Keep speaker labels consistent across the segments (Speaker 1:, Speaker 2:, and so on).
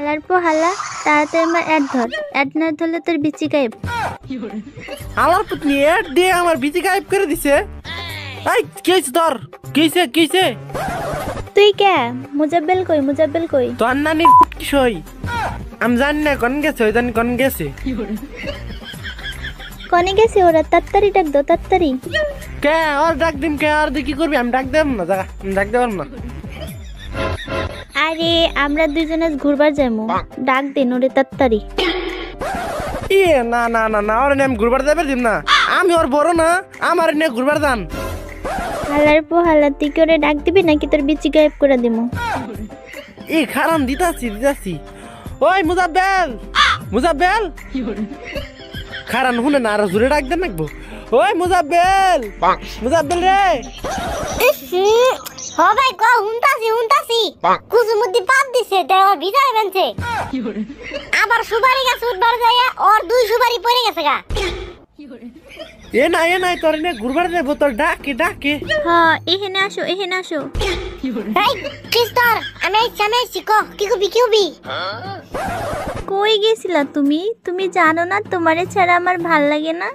Speaker 1: হালার পো হালা তাড়াতাড়ি আমার অ্যাড ধর, অ্যাড না ধরলে তোর বিচি গায়েব।
Speaker 2: হালার পুতনি অ্যাড দিয়ে আমার বিচি গায়েব করে দিছে। এই কি হইছে তোর? কি হইছে?
Speaker 1: তুই কে? মুজাব্বেল কই? মুজাব্বেল কই?
Speaker 2: তোর নানির কি সই? আমি জানি না কোন গেছে, ওই জানি কোন গেছে।
Speaker 1: কনে গেছে ওরা? তাড়াতাড়ি ডাক দাও, তাড়াতাড়ি।
Speaker 2: কে আর ডাক দিম? কে আর কি করবি? আমি ডাক দেব না, জায়গা আমি ডাক দেব না।
Speaker 1: আরে আমরা দুইজনে ঘুরবার যাইমু, ডাক দিন ওরে তাড়াতাড়ি।
Speaker 2: না না না না, ওর নিয়ে আমি ঘুরবার যাবে দিম না। আমি ওর বড় না, আমার নিয়ে ঘুরবার যান।
Speaker 1: হালার পো হালা, তুই কি ওরে ডাক দিবি নাকি তোর বিচি গায়েব করে দিমু?
Speaker 2: খারান দিতাছি। ওই মুজাব্বেল খারান শুনে না, আর জোরে ডাক দেন নাকবো। ওই মুজাব্বেল রে।
Speaker 3: হ ভাই ক হুনতাছি কুজুমুদ্দি পাত দিছে দেওয়ার ভিতরে বেনছে। আবার সুপারি গাছ উঠবার যায় ওর 2 সুপারি পড়ে গেছে গা।
Speaker 2: এ নাই তোর নিয়ে ঘুরবার যাবো, তোর ডাকে।
Speaker 1: হ্যাঁ এখানে আসো।
Speaker 3: এই ক্রিস্টার আমি আইছি ক কি কবি
Speaker 1: কই গেছিলা তুমি? তুমি জানো না তোমারে ছাড়া আমার ভাল লাগে না?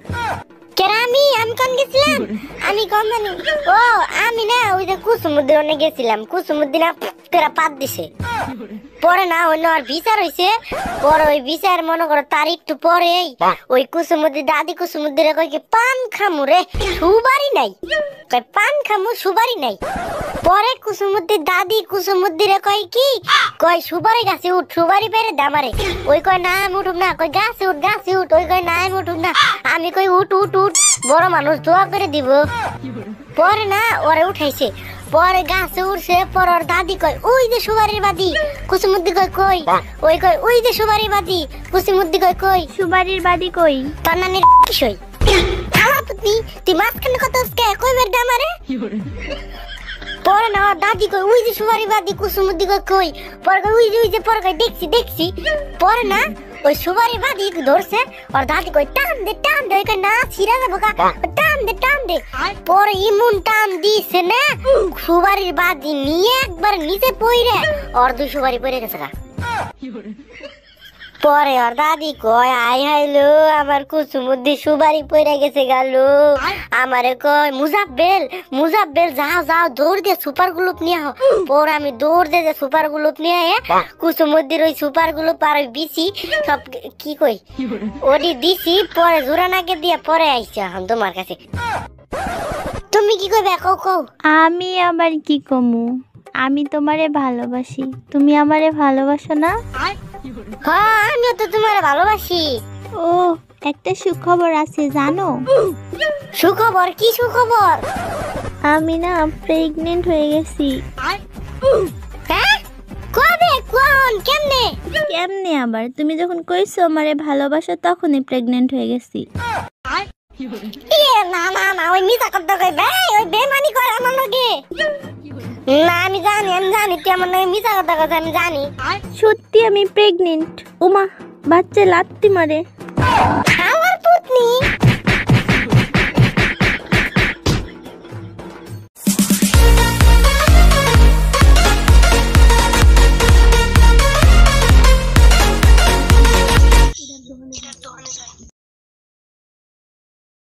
Speaker 3: কেরা আমি কোন গেছিলাম? আমি কোন জানি। ও আমি না ওই যে কুসুমুদ্দির অনেক গেছিলাম। কুসুমুদ্দিন তেরা পাত দিছে। পরে না অন্য আর বিচার হইছে। পরে ওই বিচার মনে করো তার একটু পরে ওই কুসুমুদ্দি দাদি কুসুমুদ্দিরে কই কি পান খামু রে, সুবারি নাই। কই পান খামু সুবারি নাই। পরে কুসুমুদ্দির দাদি কুসুমুদ্দিরে কই কি কই সুবারি গাছে উঠ, সুবারি পেরে দামারে। ওই কই না আমি উঠুম না, কই গাছে উঠ। ওই কই না আমি উঠুম না, আমি কই উঠ বড় মানুষ দোয়া করে দিব। পরে না ওরে উঠাইছে, পরে গাছে উঠছে। পর ওর দাদি কয় ওই যে সুবারির বাদি। কুসুমুদ্দি কই ওই কয় ওই যে সুবারির বাদি। কুসুমুদ্দি কই
Speaker 1: সুবারির বাদি কই?
Speaker 3: তোর নানির কি সই? আমার পুতনি তুই মাঝখানে কত কই বের দামারে। পরে না ওর দাদি কই ওই যে সুবারির বাদি। কুসুমুদ্দি কই পরে কই ওই যে পরে কই দেখছি। পরে না ওই সুবারির বাদি ধরছে, ওর দাদি কই টান দে ওই কই না ছিড়া যাবো গা, টান দে। পরে ইমুন টান দিছে না, সুবারির বাদি নিয়ে একবার নিচে পইরে ওর 2 সুবারি পড়ে গেছে গা। পরে ওর দাদি কয় আই হাইলো আমার কুসুমুদ্দি সুবারি পড়ে গেছে গেল। আমারে কয় মুজাব্বেল যাও দৌড় দিয়ে সুপার গ্লুপ নিয়ে আহ। পরে আমি দৌড় দিয়ে সুপার গ্লুপ নিয়ে কুসুমুদ্দির ওই সুপার গ্লুপ আর ওই বিসি সব কি কই ওডি দিছি। পরে জোরানাকে দিয়ে পরে আইছে এখন তোমার কাছে। তুমি কি কইবে কও?
Speaker 1: আমি আবার কি কমু? আমি তোমারে ভালোবাসি, তুমি আমারে ভালোবাসো না?
Speaker 3: হ্যাঁ আমিও তো তোমারে ভালোবাসি।
Speaker 1: ও একটা সুখবর আছে জানো?
Speaker 3: সুখবর? কি সুখবর?
Speaker 1: আমি না প্রেগনেন্ট হয়ে গেছি।
Speaker 3: হ্যাঁ কবে কোন
Speaker 1: কেমনে আবার? তুমি যখন কইছো আমারে ভালোবাসো তখনই প্রেগনেন্ট হয়ে গেছি।
Speaker 3: না ওই মিছা কথা কইবে, ওই বেমানি করে আমার লগে। না আমি জানি তুই আমার লগে মিছা কথা কইছ, আমি জানি।
Speaker 1: সত্যি আমি প্রেগনেন্ট। ওমা বাচ্চা লাত্তি মারে।